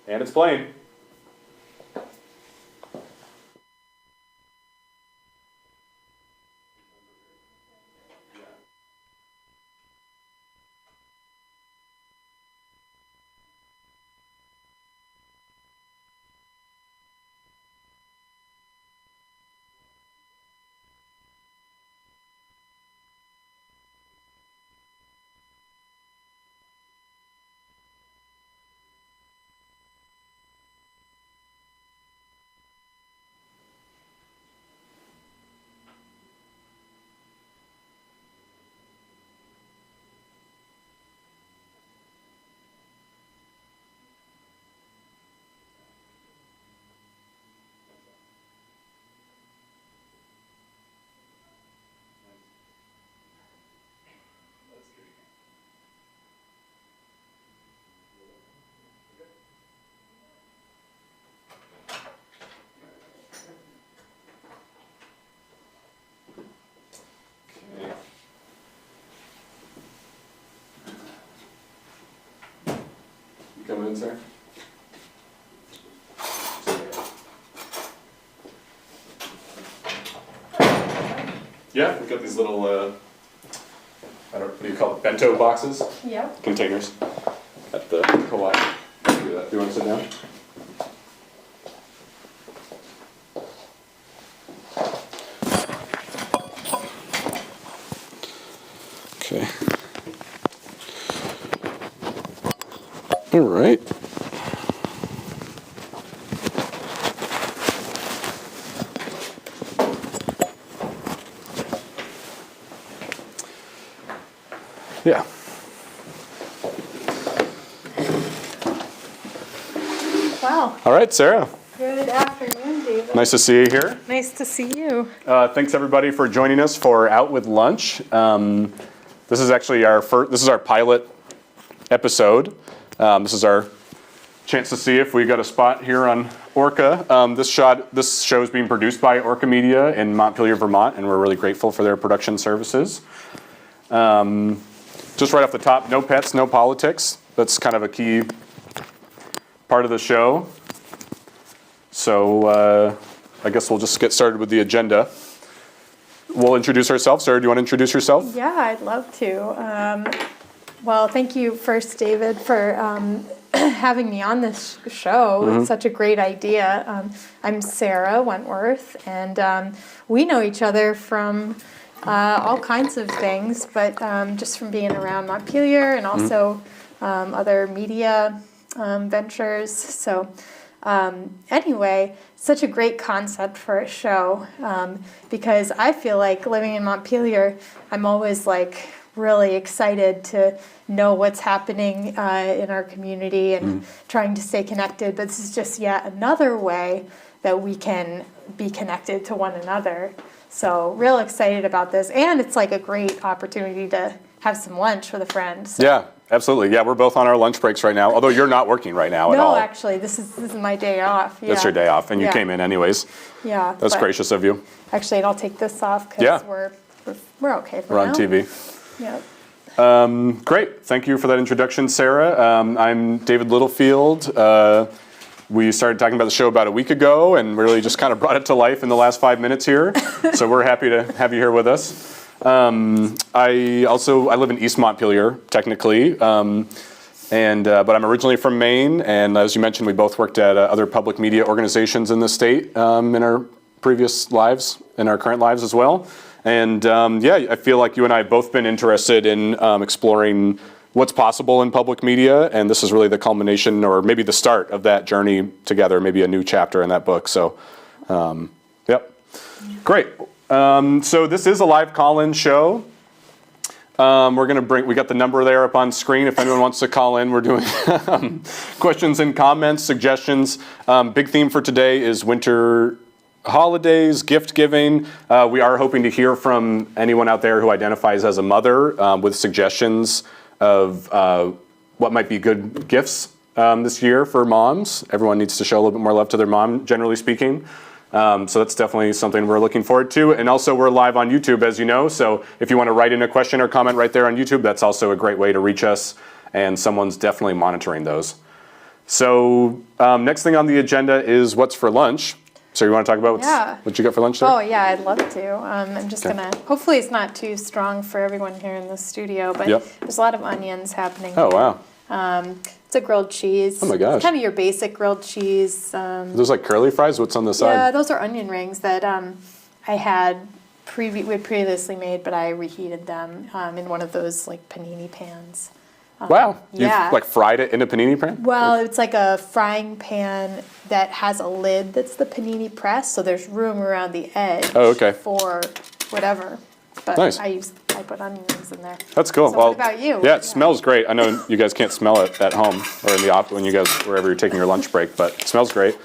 And it's playing. Coming in, sir? Yeah, we've got these little, what do you call it, bento boxes? Yeah. Containers at the co-op. Do you want to sit down? Okay. All right. Yeah. Wow. All right, Sarah. Good afternoon, David. Nice to see you here. Nice to see you. Thanks everybody for joining us for Out with Lunch. This is actually this is our pilot episode. This is our chance to see if we got a spot here on Orca. This show is being produced by Orca Media in Montpelier, Vermont, and we're really grateful for their production services. Just right off the top, no pets, no politics. That's kind of a key part of the show. So I guess we'll just get started with the agenda. We'll introduce ourselves. Sarah, do you want to introduce yourself? Yeah, I'd love to. Well, thank you first, David, for having me on this show. Mm-hmm. It's such a great idea. I'm Sarah Wentworth, and we know each other from all kinds of things, but just from being around Montpelier and also other media ventures. So anyway, such a great concept for a show because I feel like living in Montpelier, I'm always like really excited to know what's happening in our community and trying to stay connected. But this is just yet another way that we can be connected to one another. So real excited about this. And it's like a great opportunity to have some lunch with a friend. So. Yeah, absolutely. Yeah, we're both on our lunch breaks right now, although you're not working right now at all. No, actually, this is my day off. Yeah. That's your day off, and you came in anyways. Yeah. That's gracious of you. Actually, and I'll take this off because we're okay for now. We're on TV. Yep. Great. Thank you for that introduction, Sarah. I'm David Littlefield. We started talking about the show about a week ago and really just kind of brought it to life in the last 5 minutes here. So we're happy to have you here with us. I live in East Montpelier, technically, but I'm originally from Maine. And as you mentioned, we both worked at other public media organizations in the state in our previous lives, in our current lives as well. And I feel like you and I have both been interested in exploring what's possible in public media, and this is really the culmination, or maybe the start of that journey together, maybe a new chapter in that book. So, great. So this is a live call-in show. We got the number there up on screen if anyone wants to call in. We're doing questions and comments, suggestions. Big theme for today is winter holidays, gift giving. We are hoping to hear from anyone out there who identifies as a mother with suggestions of what might be good gifts this year for moms. Everyone needs to show a little bit more love to their mom, generally speaking. So that's definitely something we're looking forward to. And also we're live on YouTube, as you know. So if you want to write in a question or comment right there on YouTube, that's also a great way to reach us. And someone's definitely monitoring those. So next thing on the agenda is what's for lunch. So you want to talk about what you got for lunch there? Oh yeah, I'd love to. I'm just gonna. Hopefully, it's not too strong for everyone here in the studio, but there's a lot of onions happening. Oh here. wow. It's a grilled cheese. Oh my gosh. It's kind of your basic grilled cheese. Those like curly fries. What's on the side? Yeah, those are onion rings that I had we had previously made, but I reheated them in one of those like panini pans. Wow. Yeah. You've like fried it in a panini pan? Well, it's like a frying pan that has a lid that's the panini press, so there's room around the edge for whatever. But Nice. I put onion rings in there. That's cool. So well, what about you? Yeah, it smells great. I know you guys can't smell it at home or in the when you guys wherever you're taking your lunch break, but it smells great.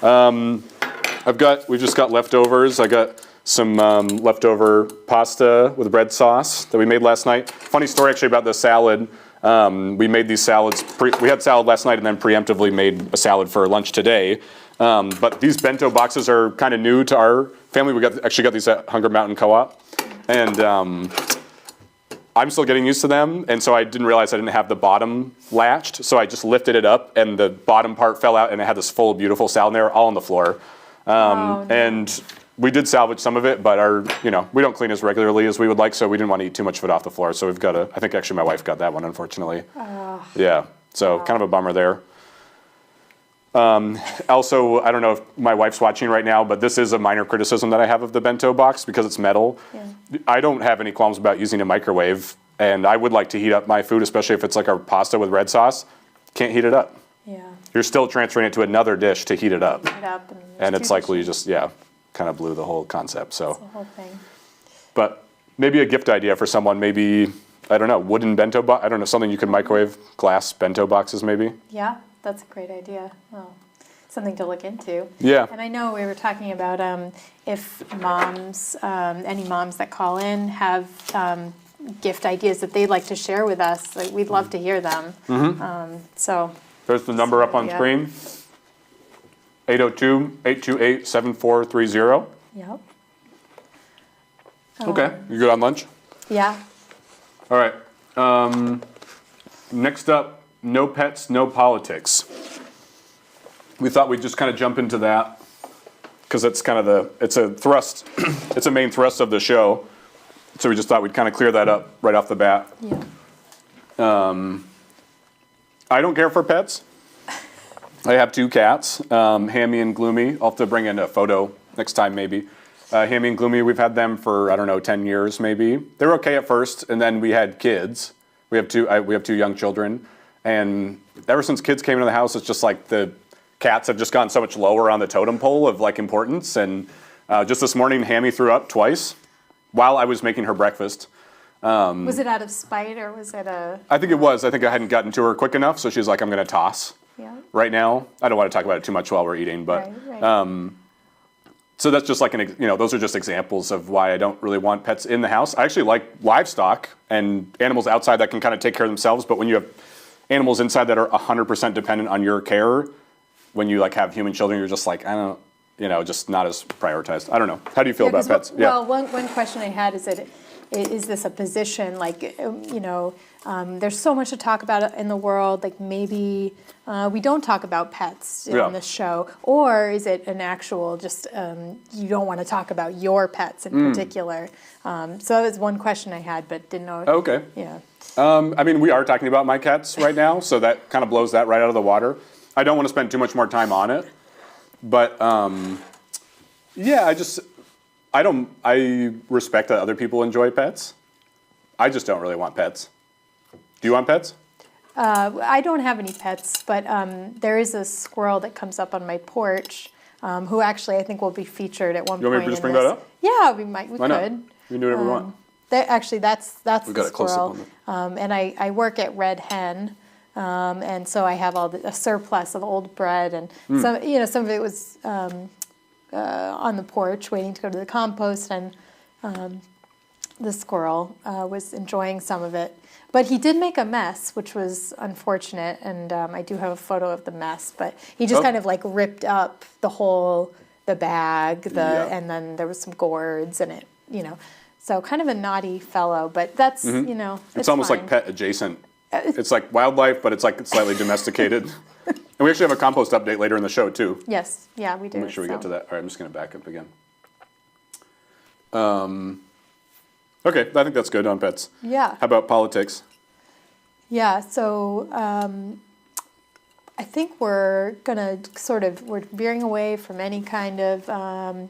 We've just got leftovers. I got some leftover pasta with red sauce that we made last night. Funny story actually about the salad. We made these salads. We had salad last night and then preemptively made a salad for lunch today. But these bento boxes are kind of new to our family. We actually got these at Hunger Mountain Co-op, and I'm still getting used to them. And so I didn't realize I didn't have the bottom latched. So I just lifted it up, and the bottom part fell out, and it had this full, beautiful salad in there, all on the floor. No. And we did salvage some of it, but we don't clean as regularly as we would like, so we didn't want to eat too much of it off the floor. So we've got I think actually my wife got that one, unfortunately. Yeah, so kind of a bummer there. Also, I don't know if my wife's watching right now, but this is a minor criticism that I have of the bento box because it's metal. Yeah. I don't have any qualms about using a microwave, and I would like to heat up my food, especially if it's like a pasta with red sauce. Can't heat it up. Yeah. You're still transferring it to another dish to heat it up. Heat it up and it's like you just, kind of blew the whole concept. So, the whole thing. But maybe a gift idea for someone, maybe, I don't know, wooden bento box, I don't know, something you could microwave, glass bento boxes maybe. Yeah, that's a great idea. Well, something to look into. Yeah. And I know we were talking about if moms, any moms that call in have gift ideas that they'd like to share with us, like, we'd love to hear them. So there's the number up on screen. 802-828-7430. Yep. Okay, you good on lunch? Yeah. All right. Next up, no pets, no politics. We thought we'd just kind of jump into that because it's kind of it's a thrust, it's a main thrust of the show. So we just thought we'd kind of clear that up right off the bat. Yeah. I don't care for pets. I have 2 cats, Hammy and Gloomy. I'll have to bring in a photo next time maybe. Hammy and Gloomy, we've had them for, 10 years maybe. They were okay at first, and then we had kids. We have 2 young children. And ever since kids came into the house, it's just like the cats have just gotten so much lower on the totem pole of like importance. And just this morning, Hammy threw up twice while I was making her breakfast. Was it out of spite or was it a... I think it was. I think I hadn't gotten to her quick enough, so she's like, I'm going to toss. Yeah. Right now. I don't want to talk about it too much while we're eating, but Right. So that's just like those are just examples of why I don't really want pets in the house. I actually like livestock and animals outside that can kind of take care of themselves, but when you have animals inside that are 100% dependent on your care, when you like have human children, you're just like, I don't, just not as prioritized. I don't know. How do you feel about pets? Well, one question I had is this a position, like, there's so much to talk about in the world, like maybe we don't talk about pets on this show, or is it an actual just you don't want to talk about your pets in particular? So that was one question I had, but didn't know. Okay. Yeah. We are talking about my cats right now, so that kind of blows that right out of the water. I don't want to spend too much more time on it, but I respect that other people enjoy pets. I just don't really want pets. Do you want pets? I don't have any pets, but there is a squirrel that comes up on my porch, who actually I think will be featured at one point. You want me to just bring that up? Yeah, we might. We Why could. not? We can do whatever we want. That's We've the got a close-up squirrel. on And I work at Red Hen, and so I have a surplus of old bread, and some of it was on the porch waiting to go to the compost, and the squirrel was enjoying some of it. But he did make a mess, which was unfortunate, and I do have a photo of the mess. But he just kind of like ripped up the bag, and then there was some gourds in it, So kind of a naughty fellow, but that's It's almost fine. like pet adjacent. It's like wildlife, but it's like slightly domesticated. And we actually have a compost update later in the show, too. Yes, yeah, we do. Make sure we get to so. that. All right, I'm just going to back up again. Okay, I think that's good on pets. Yeah. How about politics? Yeah, so I think we're gonna we're veering away from any kind of, we're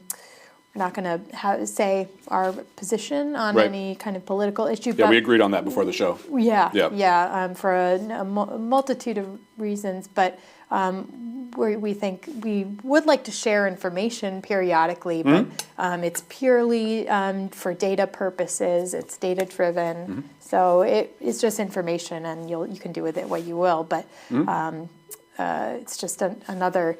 not gonna say our position on Right. any kind of political issue. Yeah, but we agreed on that before the show. Yeah, for a multitude of reasons, but we think we would like to share information periodically, but it's purely for data purposes. It's data driven, so it's just information, and you can do with it what you will. But it's just another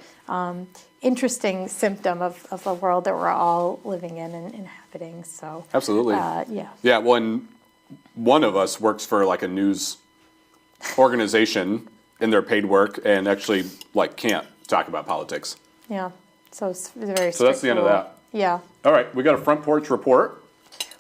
interesting symptom of the world that we're all living in and inhabiting. So Absolutely. yeah. Yeah, well, and one of us works for like a news organization in their paid work and actually like can't talk about politics. Yeah, so it's very. So that's the end of rule. that. Yeah, All right, we got a front porch report.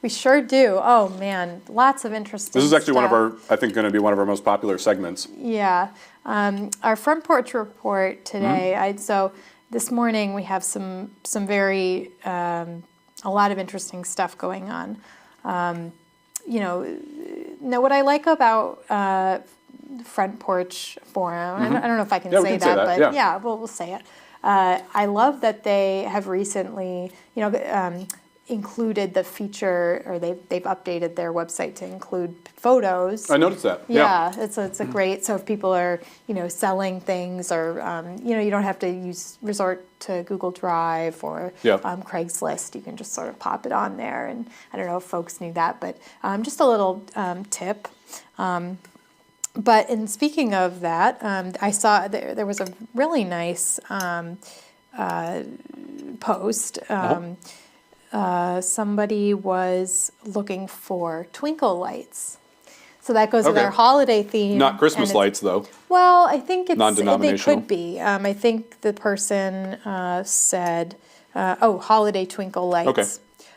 we sure do. Oh man, lots of interesting. This is actually one of stuff. our, I think, going to be one of our most popular segments. Yeah, our front porch report today. Mm-hmm. So this morning we have some very a lot of interesting stuff going on. Now what I like about Front Porch Forum, I don't know if I can Yeah, we say can say that, but yeah. yeah, we'll say it. I love that they have recently, included the feature, or they've updated their website to include photos. I noticed that. Yeah, it's a great. So if people are selling things, or you don't have to resort to Google Drive or Yeah. Craigslist. You can just sort of pop it on there, and I don't know if folks knew that, but just a little tip. But in speaking of that, I saw there was a really nice post. Somebody was looking for twinkle lights. So that goes with Okay. our holiday theme. Not Christmas and it's- lights, though. Well, I think they Non-denominational. could be. I think the person said, holiday twinkle lights Okay.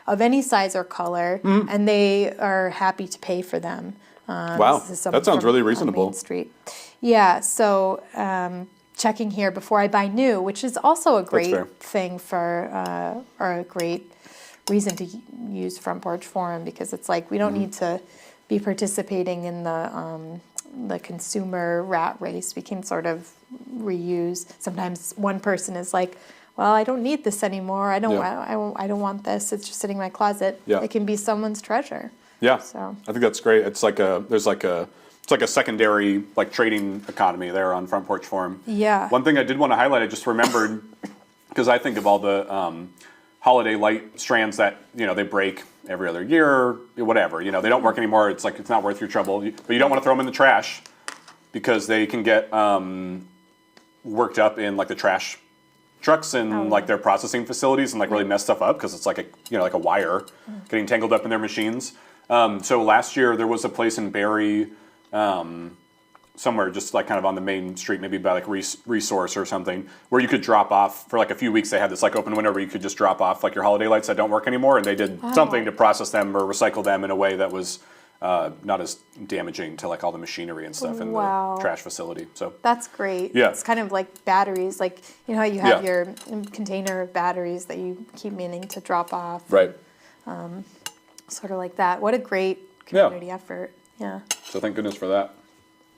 of any size or color, and they are happy to pay for them. Wow, This is some that sounds from, really Main reasonable. Street. Yeah, so checking here before I buy new, which is also a fair. great thing for, or a great reason to use Front Porch Forum, because it's like we don't need to be participating in the consumer rat race. We can sort of reuse. Sometimes one person is like, well, I don't need this anymore. I don't want this. It's just sitting in my closet. Yeah. It can be someone's treasure. Yeah, So. I think that's great. It's like it's like a secondary like trading economy there on Front Porch Forum. Yeah. One thing I did want to highlight, I just remembered, because I think of all the holiday light strands that they break every other year, whatever. They don't work anymore. It's like it's not worth your trouble. But you don't want to throw them in the trash because they can get worked up in like the trash trucks and like their processing facilities and like really mess stuff up because it's like a wire getting tangled up in their machines. So last year there was a place in Barrie, somewhere just like kind of on the main street, maybe by like Resource or something, where you could drop off for like a few weeks. They had this like open window where you could just drop off like your holiday lights that don't work anymore, and they did something to process them or recycle them in a way that was not as damaging to like all the machinery and stuff in Wow. the trash facility. So That's great. Yeah. It's kind of like batteries, like how you have Yeah. your container of batteries that you keep meaning to drop off. right. Sort of like that. What a great community effort. Yeah. So thank goodness for that.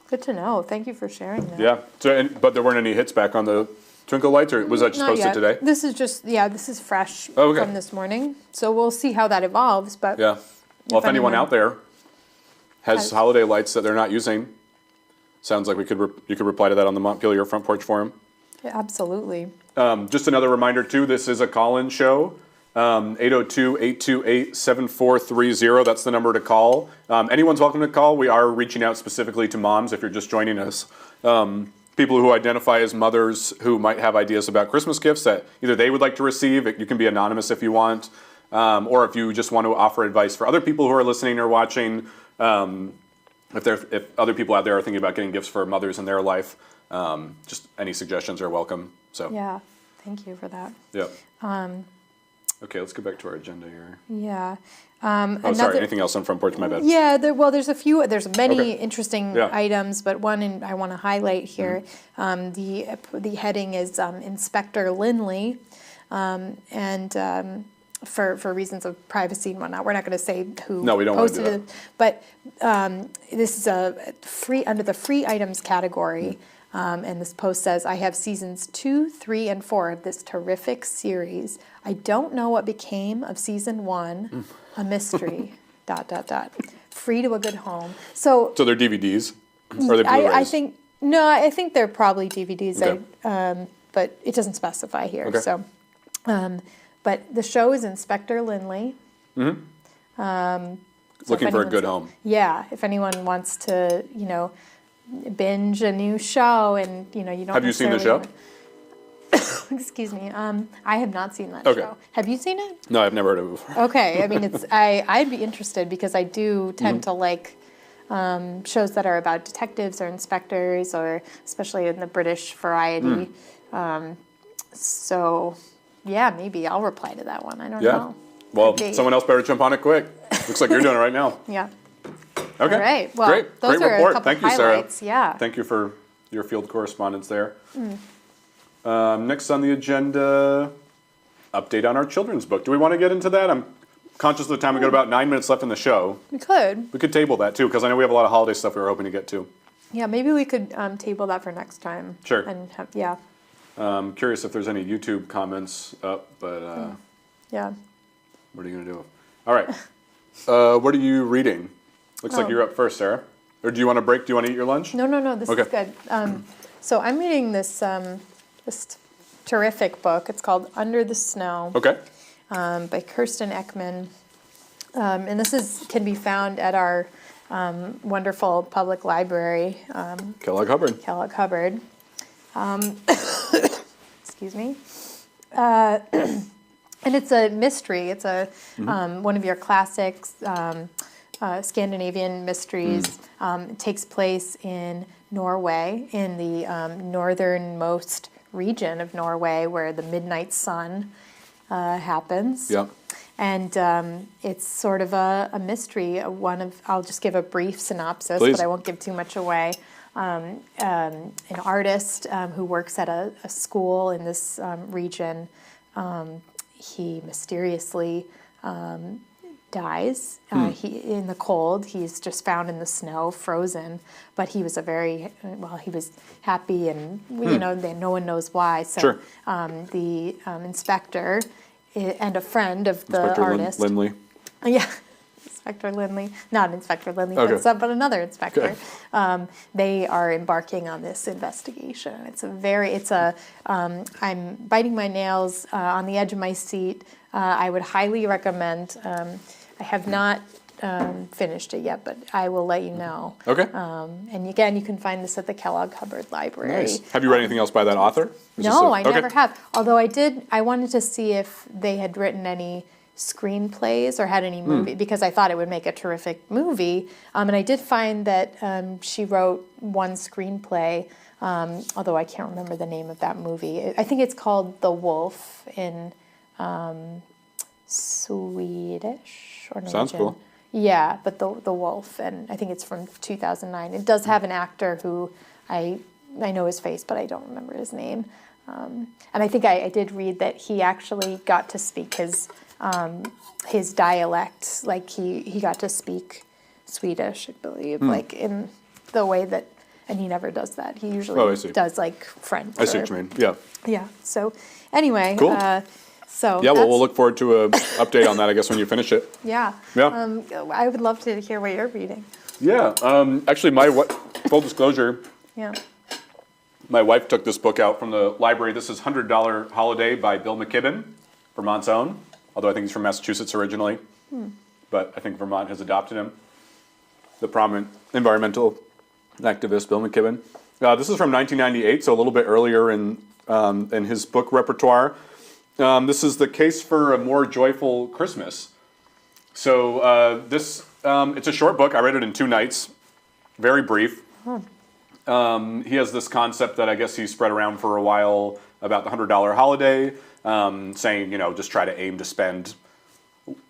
Good to know. Thank you for sharing that. Yeah. So but there weren't any hits back on the twinkle lights, or was that just Not posted yet. today? This is just, this is fresh Oh, okay. from this morning. So we'll see how that evolves. But Yeah. Well, if anyone anyone out there has has- holiday lights that they're not using, sounds like you could reply to that on the Montpelier Front Porch Forum. absolutely. Just another reminder too, this is a call-in show. 802-828-7430, that's the number to call. Anyone's welcome to call. We are reaching out specifically to moms if you're just joining us. People who identify as mothers who might have ideas about Christmas gifts that either they would like to receive, you can be anonymous if you want, or if you just want to offer advice for other people who are listening or watching, if other people out there are thinking about getting gifts for mothers in their life, just any suggestions are welcome. So Yeah. Thank you for that. yeah. Okay, let's go back to our agenda here. Yeah. Oh, sorry. Anything else on Front Porch? My bad. Yeah, there's a few, there's many Okay. interesting Yeah. items, but one I want to highlight here. The heading is Inspector Lindley, and for reasons of privacy and whatnot, we're not going to say who No, we don't wanna do posted it. But this is a free under the free items category. And this post says, I have seasons 2, 3, and 4 of this terrific series. I don't know what became of season 1, a mystery, ... Free to a good home. So So they're DVDs? Or are they Blu-rays? I think they're probably DVDs, Okay. but it doesn't specify here. Okay. So, but the show is Inspector Lindley. So Looking if for a anyone's- good home. Yeah, if anyone wants to, binge a new show and, you don't Have you seen the necessarily show? Excuse me. I have not seen that Okay. show. Have you seen it? No, I've never heard of it before. Okay. I mean, I'd be interested because I do tend Mm-hmm. to like shows that are about detectives or inspectors, or especially in the British variety. So, yeah, maybe I'll reply to that one. I don't Yeah. know. Well, Could be. someone else better jump on it quick. Looks like you're doing it right now. Yeah. Okay. All right. Well, Great. those Great are report. a couple Thank you, Sarah. highlights. Yeah. Thank you for your field correspondence there. Next on the agenda, update on our children's book. Do we want to get into that? I'm conscious of the time. We've got about 9 minutes left in the show. We could. We could table that too, because I know we have a lot of holiday stuff we were hoping to get to. Yeah, maybe we could table that for next time. Sure. And yeah. I'm curious if there's any YouTube comments up, but Yeah. what are you going to do? All right. What are you reading? Looks like Oh. you're up first, Sarah. Or do you want a break? Do you want to eat your lunch? No, this Okay. is good. So I'm reading this this terrific book. It's called Under the Snow Okay. by Kirsten Eckman, and this can be found at our wonderful public library, Kellogg Hubbard. Kellogg Hubbard. Excuse me. And it's a mystery. It's a one of your classics. Scandinavian mysteries. It takes place in Norway, in the northernmost region of Norway, where the midnight sun happens. Yep. And it's sort of a mystery. I'll just give a brief synopsis, Please. but I won't give too much away. An artist who works at a school in this region, he mysteriously dies in the cold. He's just found in the snow, frozen. But he was he was happy, and no one knows why. So Sure. the inspector and a friend of the Inspector artist, Lindley. yeah, Inspector Lindley, not Inspector Lindley, Okay. but another inspector. Okay. They are embarking on this investigation. I'm biting my nails on the edge of my seat. I would highly recommend. I have not finished it yet, but I will let you know. Okay. And again, you can find this at the Kellogg Hubbard Library. Nice. Have you read anything else by that author? Is this No, a- I never have. Although I wanted to see if they had written any screenplays or had any movie, because I thought it would make a terrific movie. And I did find that she wrote one screenplay, although I can't remember the name of that movie. I think it's called The Wolf in Swedish or Norwegian. Sounds cool. Yeah, but the Wolf, and I think it's from 2009. It does have an actor who I know his face, but I don't remember his name. And I think I did read that he actually got to speak his dialect, like he got to speak Swedish, I believe, like in the way that, and he never does that. He Oh, I usually see. does like French. I see what you mean. Yeah. Yeah. So anyway, Cool. so Yeah, well, that's- we'll look forward to an update on that, I guess, when you finish it. Yeah. Yeah. I would love to hear what you're reading. Yeah. Actually, full disclosure, Yeah. my wife took this book out from the library. This is $100 Holiday by Bill McKibben, Vermont's own, although I think he's from Massachusetts originally. But I think Vermont has adopted him. The prominent environmental activist, Bill McKibben. This is from 1998, so a little bit earlier in his book repertoire. This is The Case for a More Joyful Christmas. So it's a short book. I read it in 2 nights, very brief. he has this concept that I guess he spread around for a while about the $100 holiday, saying, just try to aim to spend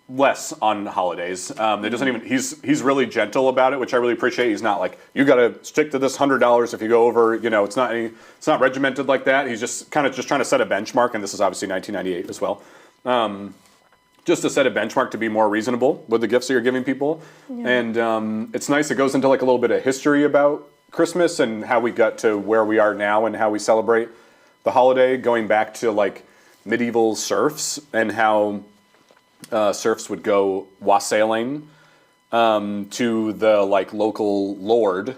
less on holidays. It doesn't even. He's really gentle about it, which I really appreciate. He's not like, you got to stick to this $100 if you go over. It's not regimented like that. He's just kind of just trying to set a benchmark, and this is obviously 1998 as well. Just to set a benchmark to be more reasonable with the gifts that you're giving people. Yeah. And it's nice. It goes into like a little bit of history about Christmas and how we got to where we are now and how we celebrate the holiday, going back to like medieval serfs and how serfs would go wassailing to the like local lord,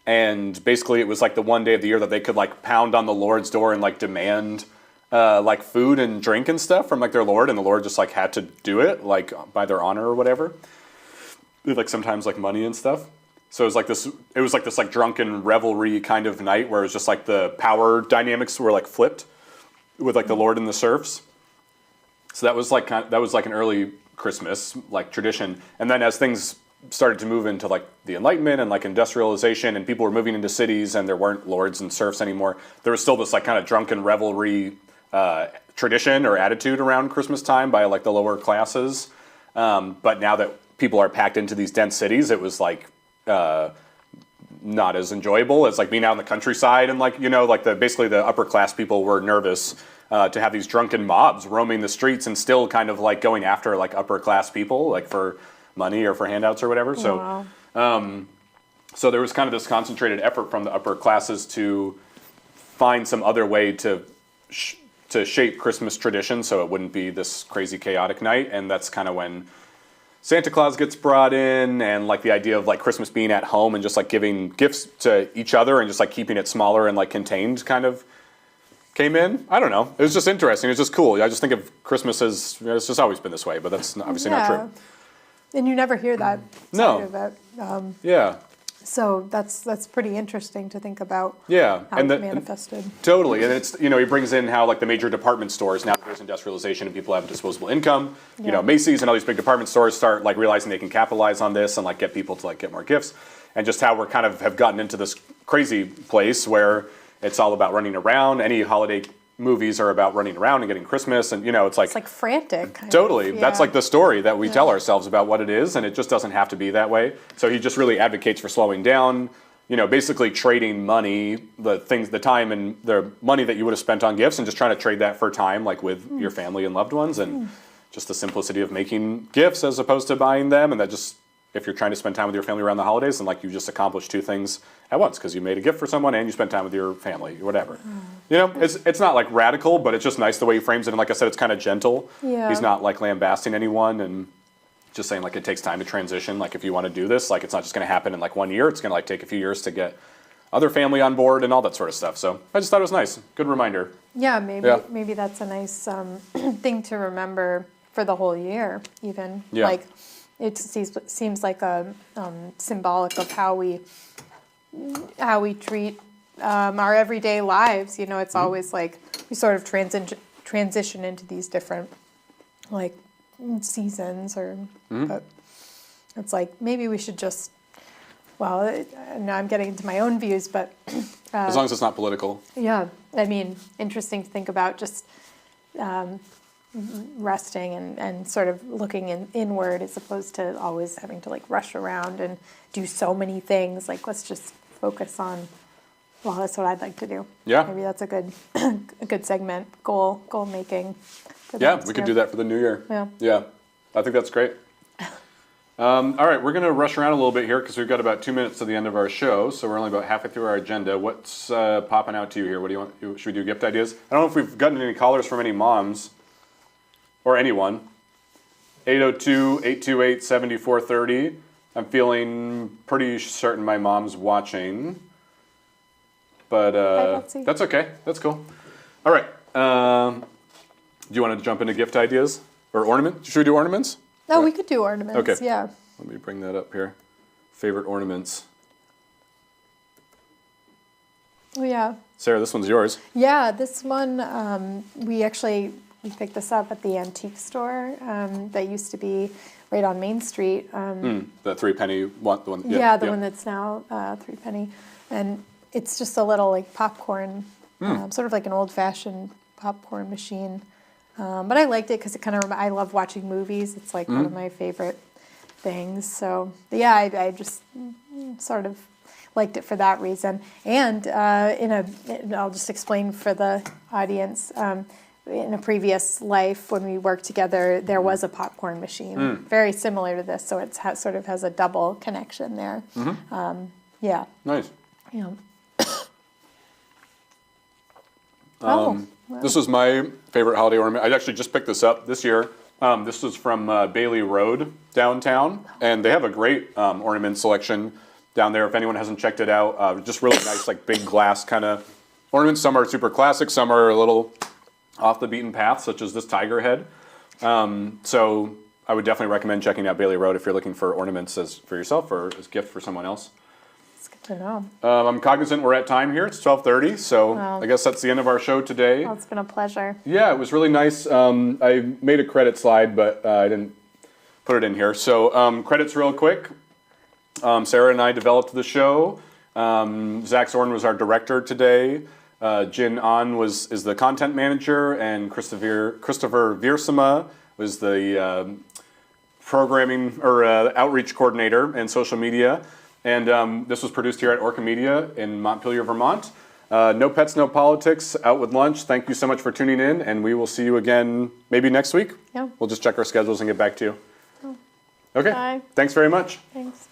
and basically it was like the one day of the year that they could like pound on the lord's door and like demand like food and drink and stuff from like their lord, and the lord just like had to do it like by their honor or whatever, like sometimes like money and stuff. So it was like this like drunken revelry kind of night where it was just like the power dynamics were like flipped with like the lord and the serfs. So that was like an early Christmas like tradition. And then as things started to move into like the Enlightenment and like industrialization, and people were moving into cities and there weren't lords and serfs anymore, there was still this like kind of drunken revelry tradition or attitude around Christmas time by like the lower classes. But now that people are packed into these dense cities, it was like not as enjoyable as like being out in the countryside, and like like basically the upper class people were nervous to have these drunken mobs roaming the streets and still kind of like going after like upper class people like for money or for handouts or whatever. So so there was kind of this concentrated effort from the upper classes to find some other way to shape Christmas tradition so it wouldn't be this crazy chaotic night. And that's kind of when Santa Claus gets brought in, and like the idea of like Christmas being at home and just like giving gifts to each other and just like keeping it smaller and like contained kind of came in. I don't know. It was just interesting. It was just cool. I just think of Christmas as it's just always been this way, but that's obviously not true. And you never hear that side of it. Yeah. So that's pretty interesting to think about. Yeah, how it manifested. Totally, and it's he brings in how like the major department stores, now that there's industrialization and people have disposable income. Macy's and all these big department stores start like realizing they can capitalize on this and like get people to like get more gifts, and just how we're kind of have gotten into this crazy place where it's all about running around. Any holiday movies are about running around and getting Christmas, and it's like frantic. Totally, that's like the story that we tell ourselves about what it is, and it just doesn't have to be that way. So he just really advocates for slowing down. Basically trading money, the time and the money that you would have spent on gifts, and just trying to trade that for time, like with your family and loved ones, and just the simplicity of making gifts as opposed to buying them, and that just. If you're trying to spend time with your family around the holidays, then like you just accomplished two things at once because you made a gift for someone and you spent time with your family, or whatever. It's not like radical, but it's just nice the way he frames it. And like I said, it's kind of gentle. Yeah. He's not like lambasting anyone and just saying like it takes time to transition. Like if you want to do this, like it's not just going to happen in like 1 year. It's going to like take a few years to get other family on board and all that sort of stuff. So I just thought it was nice. Good reminder. Yeah, maybe that's a nice thing to remember for the whole year, even. Yeah. Like, it seems like a symbolic of how we treat our everyday lives. It's always like we sort of transition into these different like seasons, or but it's like maybe we should just. Well, now I'm getting into my own views, but as long as it's not political. Yeah, I mean, interesting to think about just. Resting and sort of looking inward as opposed to always having to like rush around and do so many things. Like, let's just focus on. Well, that's what I'd like to do. Yeah, maybe that's a good segment goal making. For we could do that for the new year. Yeah, I think that's great. All right, we're gonna rush around a little bit here because we've got about 2 minutes to the end of our show, so we're only about halfway through our agenda. What's popping out to you here? What do you want? Should we do gift ideas? I don't know if we've gotten any callers from any moms. Or anyone. 802-828-7430. I'm feeling pretty certain my mom's watching. But that's okay. That's cool. All right. Do you want to jump into gift ideas? Or ornament? Should we do ornaments? No, we could do ornaments. Okay. Yeah. Let me bring that up here. Favorite ornaments. Oh, yeah. Sarah, this one's yours. Yeah, this one, we picked this up at the antique store that used to be right on Main Street. The 3 penny one. The one. The one that's now 3 penny. And it's just a little like popcorn, sort of like an old-fashioned popcorn machine. But I liked it because it kind of, I love watching movies. It's like one of my favorite things. So yeah, I just sort of liked it for that reason. And I'll just explain for the audience, in a previous life when we worked together, there was a popcorn machine, very similar to this. So it sort of has a double connection there. Yeah. Nice. Yeah. This is my favorite holiday ornament. I actually just picked this up this year. This was from Bailey Road downtown, and they have a great ornament selection down there. If anyone hasn't checked it out, just really nice, like big glass kind of ornaments. Some are super classic, some are a little off the beaten path, such as this tiger head. So I would definitely recommend checking out Bailey Road if you're looking for ornaments for yourself or as a gift for someone else. It's good to know. I'm cognizant we're at time here. It's 12:30, so Wow. I guess that's the end of our show today. Well, it's been a pleasure. Yeah, it was really nice. I made a credit slide, but I didn't put it in here. So credits real quick. Sarah and I developed the show. Zach Zorn was our director today. Jin An is the content manager, and Christopher Viersema was the programming or outreach coordinator and social media. And this was produced here at Orca Media in Montpelier, Vermont. No Pets, No Politics, out with lunch. Thank you so much for tuning in, and we will see you again maybe next week. Yeah. We'll just check our schedules and get back to you. Oh. Okay. Bye. Thanks very much. Thanks.